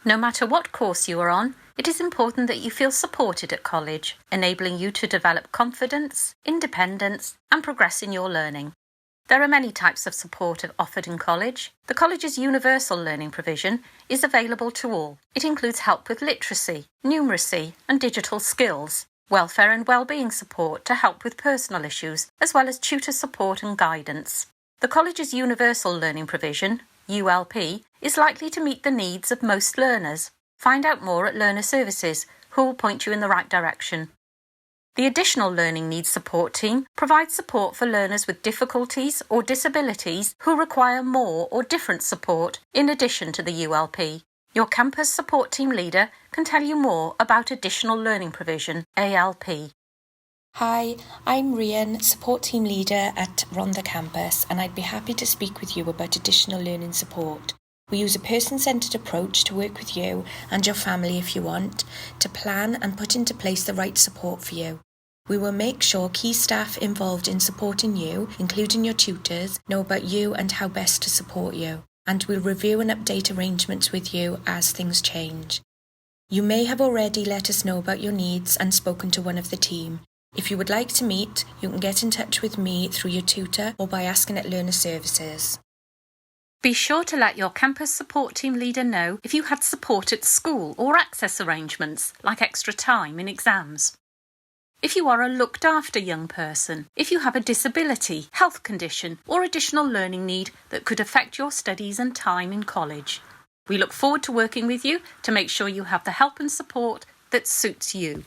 No matter what course you are on, it is important that you feel supported at college, enabling you to develop confidence, independence, and progress in your learning. There are many types of support offered in college. The college's universal learning provision is available to all. It includes help with literacy, numeracy, and digital skills, welfare and wellbeing support to help with personal issues, as well as tutor support and guidance. The college's universal learning provision, ULP, is likely to meet the needs of most learners. Find out more at Learner Services, who will point you in the right direction. The Additional Learning Needs Support Team provides support for learners with difficulties or disabilities who require more or different support in addition to the ULP. Your campus support team leader can tell you more about Additional Learning Provision, ALP. Hi, I'm Rhian, support team leader at Rhondda campus, and I'd be happy to speak with you about additional learning support. We use a person-centred approach to work with you and your family if you want, to plan and put into place the right support for you. We will make sure key staff involved in supporting you, including your tutors, know about you and how best to support you, and we'll review and update arrangements with you as things change. You may have already let us know about your needs and spoken to one of the team. If you would like to meet, you can get in touch with me through your tutor or by asking at Learner Services. Be sure to let your campus support team leader know if you had support at school or access arrangements, like extra time in exams. If you are a looked after young person, if you have a disability, health condition, or additional learning need that could affect your studies and time in college. We look forward to working with you to make sure you have the help and support that suits you.